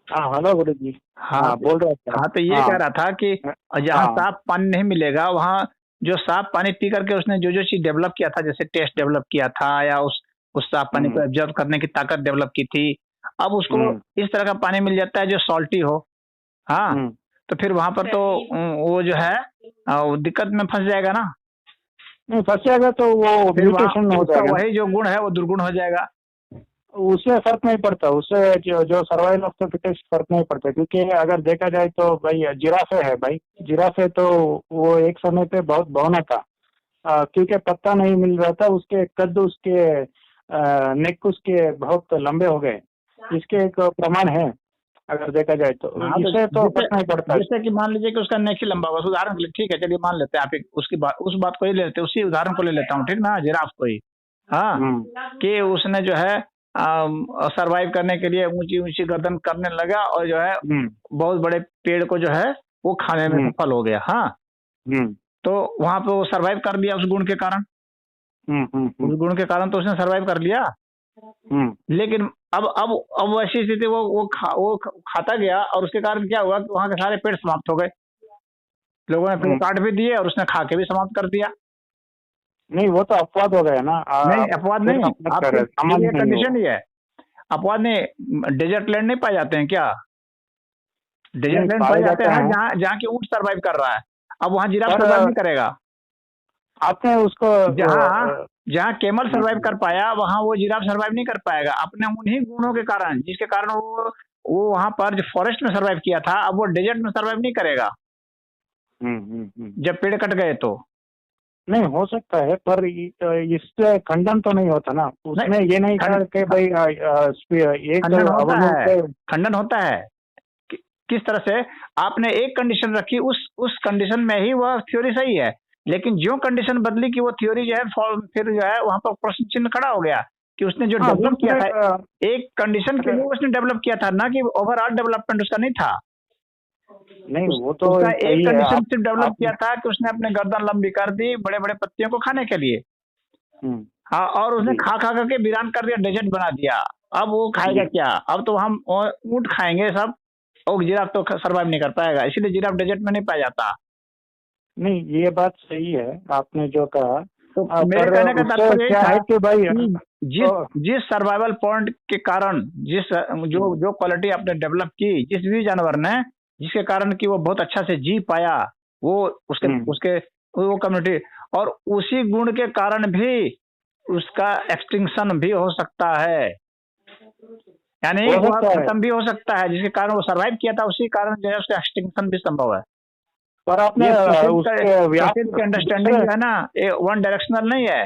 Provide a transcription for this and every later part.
हाँ हेलो गुरु जी। हाँ हाँ बोल रहे थे आप। हाँ, तो ये हाँ कह रहा था कि जहाँ हाँ। साफ पानी नहीं मिलेगा वहाँ जो साफ पानी पी करके उसने जो जो चीज डेवलप किया था, जैसे टेस्ट डेवलप किया था या उस साफ पानी को हम्म एब्जॉर्ब करने की ताकत डेवलप की थी, अब उसको हम्म इस तरह का पानी मिल जाता है जो सॉल्टी हो। हाँ, हम्म तो फिर वहां पर तो वो जो है वो दिक्कत में फंस जाएगा ना। नहीं फंस जाएगा तो वो फिर वहाँ म्यूटेशन हो उसका जाएगा ना। वही जो गुण है वो दुर्गुण हो जाएगा। उससे फर्क नहीं पड़ता, उससे जो सर्वाइवल ऑफ द फिटेस्ट फर्क नहीं पड़ता, क्योंकि अगर देखा जाए तो भाई जिराफे है भाई। जिराफे तो वो एक समय पे बहुत बौना था। क्योंकि पत्ता नहीं मिल रहा था, उसके कद उसके नेक उसके बहुत लंबे हो गए। इसके एक प्रमाण है अगर देखा जाए तो, हाँ, तो इससे तो जैसे फर्क नहीं पड़ता। जैसे कि मान लीजिए कि उसका नेक ही लंबा हुआ, उदाहरण के लिए ठीक है, चलिए मान लेते हैं, आप एक उसकी बात उस बात को ही ले लेते हैं, उसी उदाहरण को ले लेता हूँ, ठीक ना, जिराफ को ही। हाँ, हम्म कि उसने जो है सरवाइव करने के लिए ऊंची ऊंची गर्दन करने लगा और जो है हम्म बहुत बड़े पेड़ को जो है वो खाने में हम्म सफल हो गया। हाँ, हम्म तो वहां पे वो सरवाइव कर लिया उस गुण के कारण। हम्म हम्म हम्म उस गुण के कारण तो उसने सरवाइव कर लिया। हम्म लेकिन अब वैसी स्थिति वो खाता गया और उसके कारण क्या हुआ कि वहां के सारे पेड़ समाप्त हो गए। लोगों ने पेड़ हम्म। काट भी दिए और उसने खा के भी समाप्त कर दिया। नहीं वो तो अपवाद हो गया ना। नहीं, आप अपवाद फिर नहीं, अपवाद आप कर रहे फिर हैं, सामान्य ये नहीं कंडीशन होगा। ही है। अपवाद नहीं, डेजर्ट लैंड नहीं पाए जाते हैं क्या? नहीं डेजर्ट लैंड पाए पाए जाते जाते हैं हैं। जहाँ जहाँ की ऊंट सर्वाइव कर रहा है। अब वहाँ जिराफ पर सर्वाइव नहीं करेगा। आपने उसको जहाँ जहाँ केमल सर्वाइव हम्म, कर पाया वहाँ वो जिराफ सर्वाइव नहीं कर पाएगा, अपने उन्हीं गुणों के कारण जिसके कारण वो वहां पर जो फॉरेस्ट में सर्वाइव किया था, अब वो डेजर्ट में सर्वाइव नहीं करेगा हम्म। जब पेड़ कट गए तो। नहीं हो सकता है, पर इससे खंडन तो नहीं होता ना, नहीं, उसने ये नहीं कहा कि भाई एक खंडन होता अवगुण है, से। खंडन होता है। किस तरह से? आपने एक कंडीशन रखी, उस कंडीशन में ही वह थ्योरी सही है, लेकिन जो कंडीशन बदली कि वो थ्योरी जो है फिर जो है वहां पर प्रश्न चिन्ह खड़ा हो गया कि उसने जो हाँ डेवलप किया दूसरे था एक कंडीशन के अगर लिए उसने डेवलप किया था ना, कि ओवरऑल डेवलपमेंट उसका नहीं था। नहीं वो तो उसका एक सही है। कंडीशन सिर्फ डेवलप आप किया था कि उसने अपने गर्दन लंबी कर दी बड़े बड़े पत्तियों को खाने के लिए। हम्म, हाँ, और उसने जी खा खा करके वीरान कर दिया, डेजर्ट बना दिया। अब वो खाएगा जी। क्या? अब तो हम ऊंट खाएंगे सब, और जिराफ तो सर्वाइव नहीं कर पाएगा, इसीलिए जिराफ डेजर्ट में नहीं पाया जाता। नहीं ये बात सही है आपने जो कहा। तो मेरे पर कहने का उससे तात्पर्य यही क्या था है कि भाई कि जिस जिस सर्वाइवल पॉइंट के कारण, जिस जो जो क्वालिटी आपने डेवलप की जिस भी जानवर ने, जिसके कारण कि वो बहुत अच्छा से जी पाया, वो उसके हम्म, उसके वो कम्युनिटी, और उसी गुण के कारण भी उसका एक्सटिंक्शन भी हो सकता है, यानी हो वह सकता है। खत्म भी हो सकता है, जिसके कारण वो सरवाइव किया था उसी कारण जो है उसका एक्सटिंक्शन भी संभव है। पर आपने ये उसके व्यास प्रसिद्ध की अंडरस्टैंडिंग दूसरे जो है ना, ये वन डायरेक्शनल नहीं है।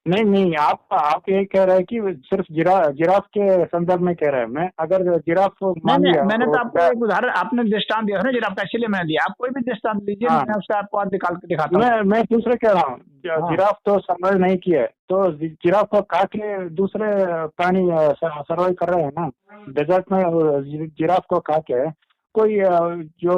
नहीं नहीं, आप ये कह रहे हैं कि सिर्फ जिराफ के संदर्भ में कह रहे हैं। मैं अगर जिराफ नहीं मान नहीं, लिया मैंने तो आपको एक उदाहरण, आपने दृष्टांत दिया है ना जिराफ का, इसीलिए मैंने दिया। आप कोई भी दृष्टांत लीजिए, हाँ मैं उसका आपको आज निकाल के दिखाता हूँ। मैं दूसरे कह रहा हूँ। हाँ, जिराफ तो सर्वाइव नहीं किया है, तो जिराफ को खा के दूसरे प्राणी सर्वाइव कर रहे हैं ना डेजर्ट में। जिराफ को खा के कोई जो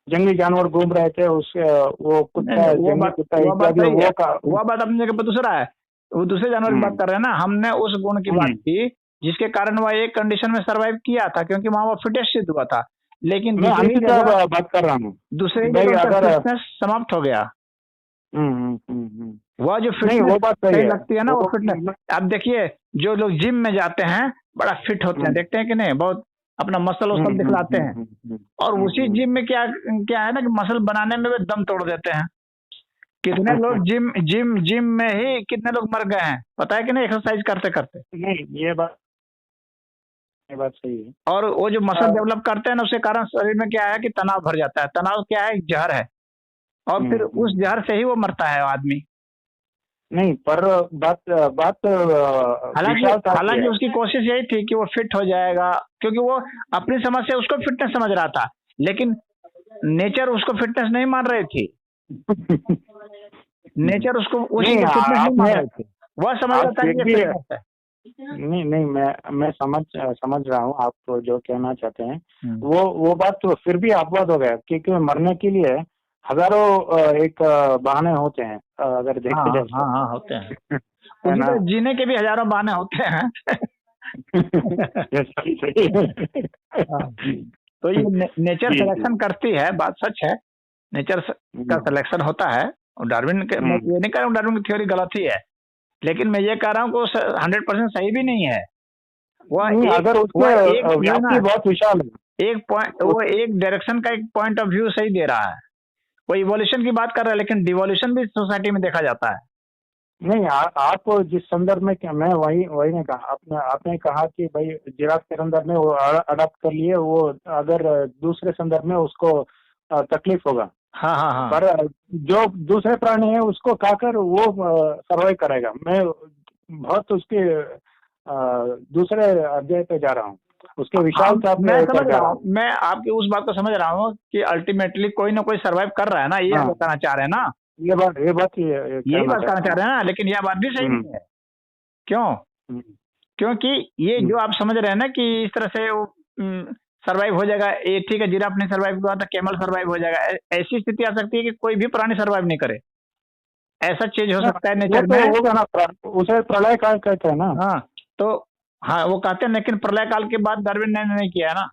जंगली जानवर घूम रहे थे, उस वो नहीं नहीं, कुत्ता, जंगली कुत्ता वह बात इत्यादि सही है। वो का। वह बात अपनी जगह पर दूसरा है, वो दूसरे जानवर की बात हम्म कर रहे हैं ना, हमने उस गुण की बात हम्म। की जिसके कारण वह एक कंडीशन में सरवाइव किया था, क्योंकि वहां वह फिटेस्ट सिद्ध हुआ था। लेकिन मैं दूसरी अन्य का जगह, बात कर रहा हूँ दूसरी भाई। जगह उसका अगर फिटनेस समाप्त हो गया। हम्म। वह जो नहीं फिटनेस वो बात सही सही है। लगती है ना, वो वो फिटनेस। आप देखिए, जो लोग जिम में जाते हैं बड़ा फिट होते हैं, हम्म देखते हैं कि नहीं, बहुत अपना मसल वसल दिखलाते हैं। और उसी हम्म। जिम में क्या क्या है ना कि मसल बनाने में वे दम तोड़ देते हैं। कितने लोग जिम जिम जिम में ही कितने लोग मर गए हैं, पता है कि नहीं, एक्सरसाइज करते करते। नहीं ये बात सही है। और वो जो मसल अ, डेवलप करते हैं ना, उसके कारण शरीर में क्या है कि तनाव भर जाता है। तनाव क्या है? एक जहर है, और फिर उस जहर से ही वो मरता है आदमी। नहीं पर बात बात हालांकि विशालता की हालांकि है। उसकी कोशिश यही थी कि वो फिट हो जाएगा, क्योंकि वो अपनी समझ से उसको फिटनेस समझ रहा था, लेकिन नेचर उसको फिटनेस नहीं मान रही थी। नेचर उसको उस चीज नहीं को फिटनेस नहीं मान आपने रही थी। वह समझ रहा आप था फिर कि ये भी फिटनेस है। नहीं नहीं, मैं समझ रहा हूँ आप जो कहना चाहते हैं। हम्म। वो बात तो फिर भी अपवाद हो गया, क्योंकि मरने के लिए हजारों एक बहाने होते हैं, अगर हाँ देखा हाँ जाए हाँ तो। हाँ, होते हैं। है उसी ना। तरह जीने के भी हजारों बहाने होते हैं। ये सही सही हाँ, तो ये नेचर जी जी सिलेक्शन करती है, बात सच है। नेचर का सिलेक्शन होता है। और डार्विन के, मैं ये नहीं कह रहा हूँ डार्विन की थ्योरी गलत ही है, लेकिन मैं ये कह रहा हूँ कि 100% सही भी नहीं है। नहीं, अगर उसके वह एक जो है ना, व्याप्ति बहुत विशाल है। एक पॉइंट, वो एक डायरेक्शन का एक पॉइंट ऑफ व्यू सही दे रहा है। वो इवोल्यूशन की बात कर रहा है, लेकिन डिवोल्यूशन भी सोसाइटी में देखा जाता है। नहीं, आप जिस संदर्भ में, क्या मैं वही वही ने कहा, आपने कहा कि भाई जिराफ के संदर्भ में वो अडॉप्ट कर लिए, वो अगर दूसरे संदर्भ में उसको तकलीफ होगा। हाँ हाँ हाँ। पर जो दूसरे प्राणी है उसको खाकर वो सर्वाइव करेगा। मैं बहुत उसके दूसरे अध्याय पे जा रहा हूँ, उसके विशालता मैं पे समझ जा रहा रहा हूँ, हूँ। मैं आपकी उस बात को समझ रहा हूँ कि अल्टीमेटली कोई ना कोई सरवाइव कर रहा है ना, ये आप हाँ, बताना चाह रहे हैं ना। ये बात यही कहना बात करना चाहता चाह हूँ। रहे हैं ना, लेकिन यह बात भी सही हम्म, नहीं है। क्यों? हम्म, क्योंकि ये हम्म। जो आप समझ रहे हैं ना कि इस तरह से वो सरवाइव हो जाएगा, ये ठीक है, जिराफ नहीं सरवाइव हुआ तो कैमल सरवाइव हो जाएगा, ऐसी स्थिति आ सकती है कि कोई भी प्राणी सरवाइव नहीं करे। ऐसा चेंज हो हाँ, सकता है वो नेचर तो में। होगा ना, उसे प्रलय काल कहते हैं ना। हाँ, तो हाँ वो कहते हैं, लेकिन प्रलय काल के बाद डार्विन ने नहीं किया है ना।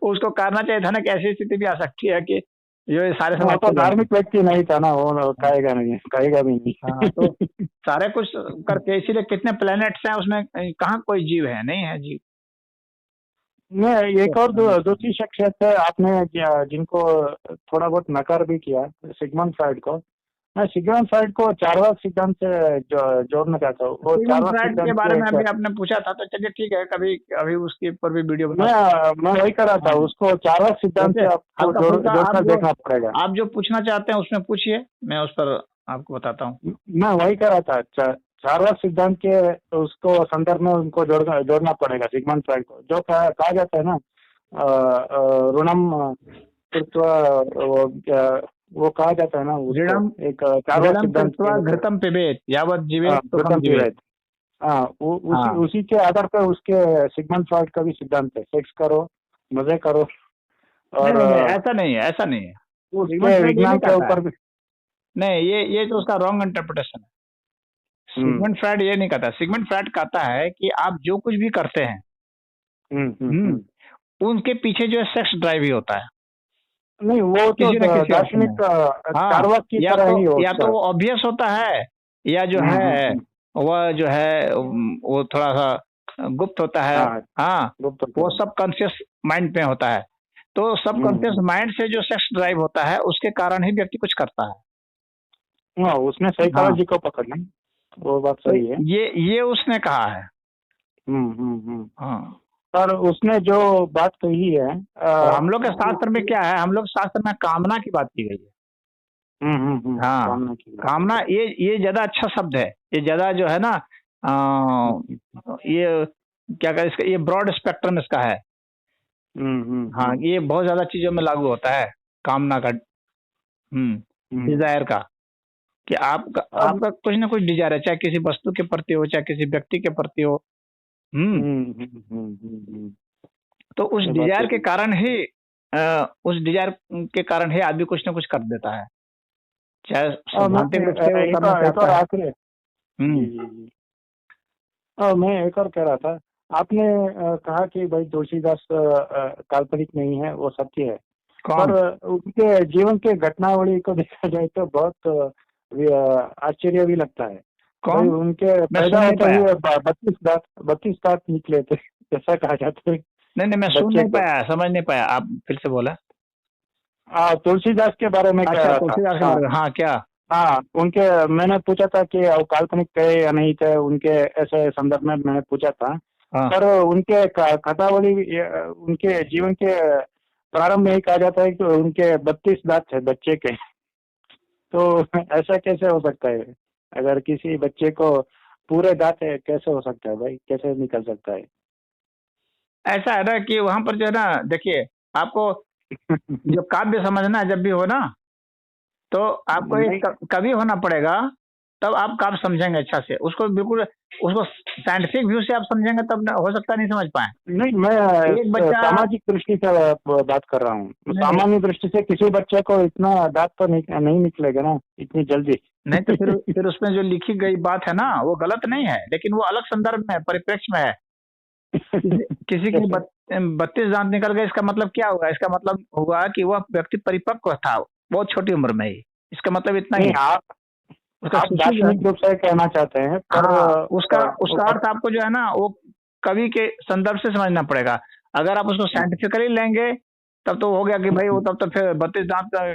उसको करना चाहिए था ना, कि ऐसी स्थिति भी आ सकती है कि ये सारे वो समाप्त तो हो जाएंगे। धार्मिक व्यक्ति नहीं था ना, वो हाँ कहेगा नहीं, कहेगा भी हाँ, तो नहीं। सारे कुछ करके, इसीलिए कितने प्लैनेट्स हैं उसमें, कहाँ कोई जीव है? नहीं है जीव। नहीं, एक और दूसरी शख्सियत है, आपने जिनको थोड़ा बहुत नकार भी किया, सिगमंड फ्राइड को। मैं सिगमंड फ्राइड को चार्वाक सिद्धांत से जोड़ना चाहता हूँ। वो सिगमंड चार्वाक फ्राइड के सिद्धांत बारे के में एक, अभी आपने पूछा था, तो चलिए ठीक है, कभी अभी उसके ऊपर भी वीडियो बना मैं सकते मैं वही कर रहा हैं। था, हाँ, उसको चार्वाक सिद्धांत वैसे से आपको हल्का फुल्का जोड़कर देखना पड़ेगा। आप जो पूछना चाहते हैं उसमें पूछिए, मैं उस पर आपको बताता हूँ। मैं वही कर रहा था, चार्वाक सिद्धांत के उसको संदर्भ में उनको जोड़ना पड़ेगा सिगमंड फ्राइड को, जो कहा जाता है ना, ऋणम कृत्वा, वो कहा जाता है ना उसको, दृढ़म एक चार्वाक दृढ़म सिद्धांत कृत्वा के। घृतम पिबेत यावत जीवेत सुखम गौतम जीवेत। पीवेद। हाँ, उसी हाँ, उसी के आधार पर उसके सिगमंड फ्राइड का भी सिद्धांत है, सेक्स करो, मजे करो, नहीं और नहीं नहीं, ऐसा नहीं है, ऐसा नहीं है। सिगमंड उसके फ्राइड ये विज्ञान नहीं के कहता है। ऊपर भी। नहीं, ये तो उसका रॉन्ग इंटरप्रिटेशन है। हम्म, सिगमंड फ्राइड ये नहीं कहता। सिगमंड फ्राइड कहता है कि आप जो कुछ भी करते हैं, हम्म, उनके पीछे जो है सेक्स ड्राइव ही होता है, नहीं, वो तो किसी न किसी अर्थ में। दार्शनिक हाँ, चार्वाक की तरह ही हो या तो उसका। वो ऑब्वियस होता है, या जो हम्म, है वह जो है वो थोड़ा सा गुप्त होता है। हाँ, हाँ, गुप्त वो होता सब कॉन्शियस माइंड में होता है। तो सब है। कॉन्शियस माइंड से जो सेक्स ड्राइव होता है, उसके कारण ही व्यक्ति कुछ करता है। हाँ, उसने हाँ, साइकोलॉजी को पकड़ ली, वो बात तो सही है। ये उसने कहा है। हम्म। हाँ, पर उसने जो बात कही है, और हम लोग के शास्त्र में क्या है, हम लोग शास्त्र में कामना की बात की गई है। हाँ, कामना की बात कामना, है। ये ज्यादा अच्छा शब्द है। ये ज्यादा जो है ना, ये क्या कहते हैं इसका, ये ब्रॉड स्पेक्ट्रम इसका है। हाँ, ये बहुत ज्यादा चीजों में लागू होता है, कामना का, डिजायर का, कि आपका अब आपका कुछ ना कुछ डिजायर है, चाहे किसी वस्तु के प्रति हो, चाहे किसी व्यक्ति के प्रति हो। तो उस ये बात डिजायर तो के कारण ही, उस डिजायर के कारण ही आदमी कुछ ना कुछ कर देता है, चाहे मैं सैद्धांतिक रूप से वो करना एक और चाहता है। आखिरी। जी हम्म। जी जी। मैं एक और कह रहा था, आपने कहा कि भाई तुलसीदास काल्पनिक नहीं है, वो सत्य है। पर कौन? उनके जीवन के घटनावली को देखा जाए तो बहुत आश्चर्य भी लगता है। भाई कौन? उनके मैं पैदा सुन नहीं होते पाया। ही 32 दांत निकले थे, ऐसा कहा जाता है नहीं नहीं, मैं सुन बच्चे नहीं को। पाया, समझ नहीं पाया, आप फिर से बोला। तुलसीदास के बारे में कह अच्छा, रहा था। तुलसीदास के हाँ बारे में, हाँ क्या? हाँ, उनके, मैंने पूछा था कि वो काल्पनिक थे या नहीं थे, उनके ऐसे संदर्भ में मैंने पूछा था। हाँ, पर उनके कथावली, उनके जीवन के प्रारंभ में ही कहा जाता है कि उनके 32 दांत थे बच्चे के। तो ऐसा कैसे हो सकता है? अगर किसी बच्चे को पूरे दांत है, कैसे हो सकता है भाई, कैसे निकल सकता है? ऐसा है ना कि वहां पर जो है ना, देखिए, आपको जो काव्य समझना जब भी हो ना, तो आपको नहीं। एक कवि होना पड़ेगा, तब आप काम समझेंगे अच्छा से उसको, बिल्कुल उसको साइंटिफिक व्यू से आप समझेंगे तब ना, हो सकता है नहीं समझ पाए। नहीं, मैं एक बच्चा, सामाजिक दृष्टि से बात कर रहा हूँ। नहीं नहीं सामान्य दृष्टि से किसी बच्चे को इतना दांत तो नहीं निकलेगा ना इतनी जल्दी। नहीं, तो फिर उसमें जो लिखी गई बात है ना वो गलत नहीं है, लेकिन वो अलग संदर्भ में है, परिप्रेक्ष्य में है। किसी के कैसे? 32 दांत निकल गए, इसका मतलब क्या हुआ? इसका मतलब हुआ कि वह व्यक्ति परिपक्व था बहुत छोटी उम्र में ही, इसका मतलब इतना ही नहीं, है। उसका आप शिशु जो है, दार्शनिक रूप से कहना चाहते हैं, पर हाँ, उसका उसका अर्थ आपको जो है ना वो कवि के संदर्भ से समझना पड़ेगा। अगर आप उसको साइंटिफिकली लेंगे तब तो हो गया कि भाई वो, तब तो फिर 32 दांत का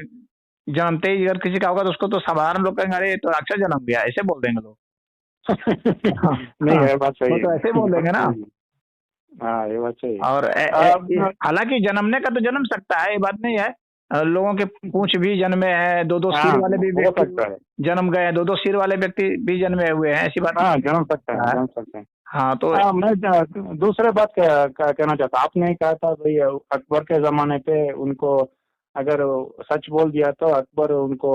जन्मते ही अगर किसी का होगा तो उसको तो साधारण लोग कहेंगे अरे ये तो राक्षस जन्म गया, ऐसे बोल देंगे लोग। हाँ, नहीं हाँ, है, बात सही वो है। तो ऐसे बोल देंगे ना। हाँ, ये बात सही है। और हालांकि जन्मने का तो जन्म सकता है, ये बात नहीं है। लोगों के पूंछ भी जन्मे हैं, दो दो हाँ, सिर वाले भी हो व्यक्ति सकता है। जन्म गए हैं, दो दो सिर वाले व्यक्ति भी जन्मे हुए हैं, ऐसी बात हाँ, नहीं जन्म सकता है, है। जन्म सकते हैं। हाँ तो मैं दूसरे बात कहना चाहता, आपने कहा था भाई अकबर के जमाने पे उनको अगर सच बोल दिया तो अकबर उनको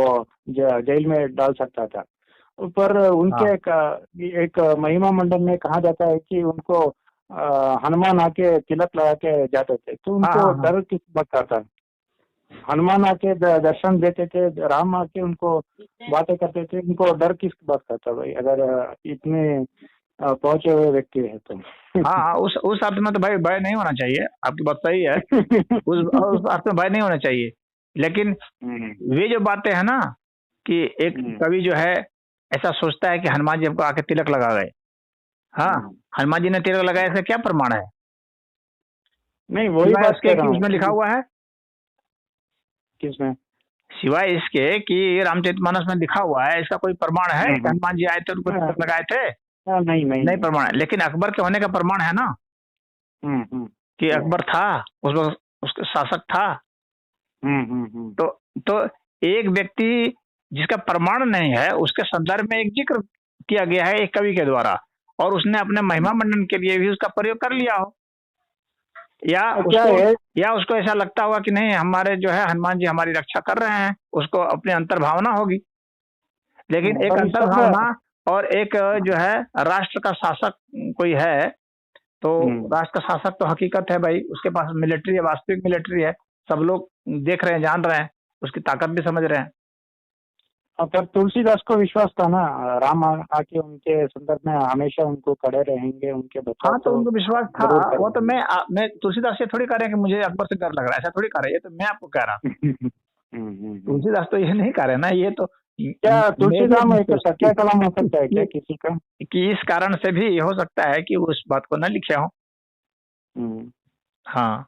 जेल में डाल सकता था। पर हाँ उनके एक महिमा मंडल में कहा जाता है कि उनको हनुमान आके तिलक लगा के जाते थे, तो हाँ उनको हाँ हाँ डर किस बात का था? हनुमान आके दर्शन देते थे, राम आके उनको बातें करते थे, उनको डर किस बात का था भाई, अगर इतने पहुंचे हुए व्यक्ति है तो? हाँ हाँ, उस अर्थ में तो भाई भय नहीं होना चाहिए, आपकी बात सही है। उस अर्थ में भय नहीं होना चाहिए, लेकिन वे जो बातें हैं ना कि एक कवि जो है ऐसा सोचता है कि हनुमान जी हमको आके तिलक लगा गए। हाँ, हनुमान जी ने तिलक लगाया, इसका क्या प्रमाण है? नहीं, वही सिवाय बात उसके कर रहा कि हूँ। उसमें लिखा हुआ है, किसमें? सिवाय इसके कि रामचरितमानस में लिखा हुआ है, इसका कोई प्रमाण है कि हनुमान जी आए थे उनको तिलक लगाए थे? नहीं नहीं नहीं प्रमाण है, लेकिन अकबर के होने का प्रमाण है ना कि अकबर था, उस वक्त उसका शासक था। तो तो एक व्यक्ति जिसका प्रमाण नहीं है उसके संदर्भ में एक जिक्र किया गया है एक कवि के द्वारा, और उसने अपने महिमा मंडन के लिए भी उसका प्रयोग कर लिया हो, या क्या उसको है? या उसको ऐसा लगता होगा कि नहीं हमारे जो है हनुमान जी हमारी रक्षा कर रहे हैं, उसको अपनी अंतर्भावना होगी। लेकिन एक पर इस सब अंतर्भावना और एक जो है राष्ट्र का शासक कोई है, तो राष्ट्र का शासक तो हकीकत है भाई, उसके पास मिलिट्री है, वास्तविक मिलिट्री है, सब लोग देख रहे हैं, जान रहे हैं, उसकी ताकत भी समझ रहे हैं। पर तुलसीदास को विश्वास था ना, राम आके उनके संदर्भ में हमेशा उनको खड़े रहेंगे, उनके बचाव हाँ, तो तो उनको विश्वास था। जरूर वो तो करेंगे। मैं तुलसीदास से थोड़ी कह रहे हैं कि मुझे अकबर से डर लग रहा है, ऐसा थोड़ी कह रहे हैं, ये तो मैं आपको कह रहा। तुलसीदास तो ये नहीं कह रहे ना, ये तो क्या मेरी तुलसीदास में एक सोचती सच्चा कलाम हो सकता है क्या किसी का? कि इस कारण से भी हो सकता है कि वो उस बात को न लिखे हो। हाँ,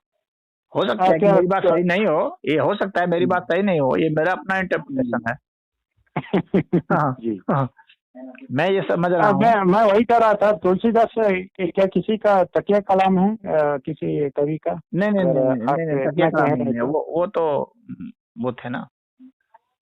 हो सकता है कि क्या मेरी बात सही नहीं हो, ये हो सकता है मेरी बात सही नहीं हो, ये मेरा अपना इंटरप्रिटेशन है। हाँ जी। हाँ, मैं ये समझ रहा हूँ। मैं वही कह रहा था, तुलसीदास क्या किसी का तकिया कलाम है, किसी कवि का? नहीं नहीं नहीं अगर नहीं आप नहीं, नहीं तकिया इतना कलाम कह नहीं रहे है, तो। वो तो वो थे ना।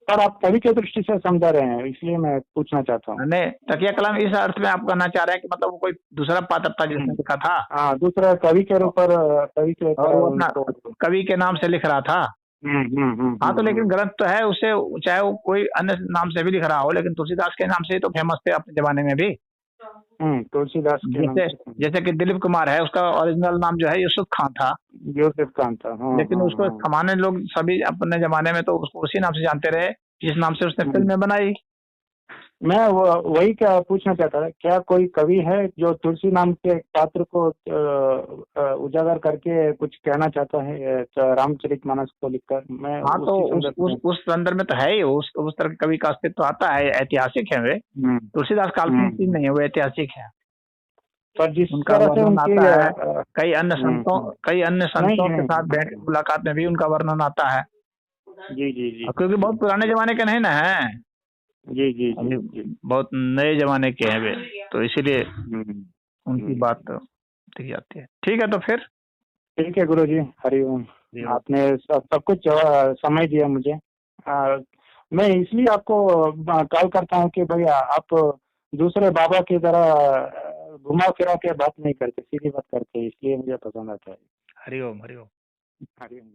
पर आप कवि के दृष्टि से समझा रहे हैं, इसलिए मैं पूछना चाहता हूँ। नहीं, तकिया कलाम इस अर्थ में आप कहना चाह रहे हैं कि मतलब वो कोई दूसरा पात्र था जिसने लिखा था, हाँ, दूसरा कवि के ऊपर, कवि के और ऊपर वो अपना उनको। कवि के नाम से लिख रहा था। हाँ, तो लेकिन ग्रंथ तो है उससे, चाहे वो कोई अन्य नाम से भी लिख रहा हो, लेकिन तुलसीदास के नाम से ही तो फेमस थे अपने जमाने में भी। तुलसीदास के नाम जैसे से। जैसे कि दिलीप कुमार है, उसका ओरिजिनल नाम जो है यूसुफ खान था, यूसुफ खान था। हाँ लेकिन हाँ उसको हाँ। सामान्य लोग सभी अपने जमाने में तो उसको उसी नाम से जानते रहे जिस नाम से उसने फिल्में बनाई। मैं वही क्या पूछना चाहता था, क्या कोई कवि है जो तुलसी नाम के पात्र को उजागर करके कुछ कहना चाहता है रामचरितमानस को लिखकर? मैं हाँ, तो उसी संदर्भ में। उस संदर्भ में तो है ही, उस तरह के कवि का अस्तित्व आता है, ऐतिहासिक है वे। तुलसीदास काल्पनिक चीज नहीं है, वो ऐतिहासिक है। पर जिस उनका तरह से वर्णन उनकी आता है, कई अन्य संतों के साथ नहीं। भेंट मुलाकात में भी उनका वर्णन आता है। जी जी जी। क्योंकि बहुत पुराने जमाने के नहीं ना है, जी जी अभी जी। बहुत नए जमाने के हैं वे, तो इसीलिए उनकी बात हम्म। की जाती है। ठीक है, तो फिर ठीक है गुरु जी, हरिओम। आपने सब कुछ समय दिया मुझे। मैं इसलिए आपको कॉल करता हूँ कि भैया आप दूसरे बाबा की तरह घुमा फिरा के बात नहीं करते, सीधी बात करते, इसलिए मुझे पसंद आता है। हरिओम हरिओम। हरिओम।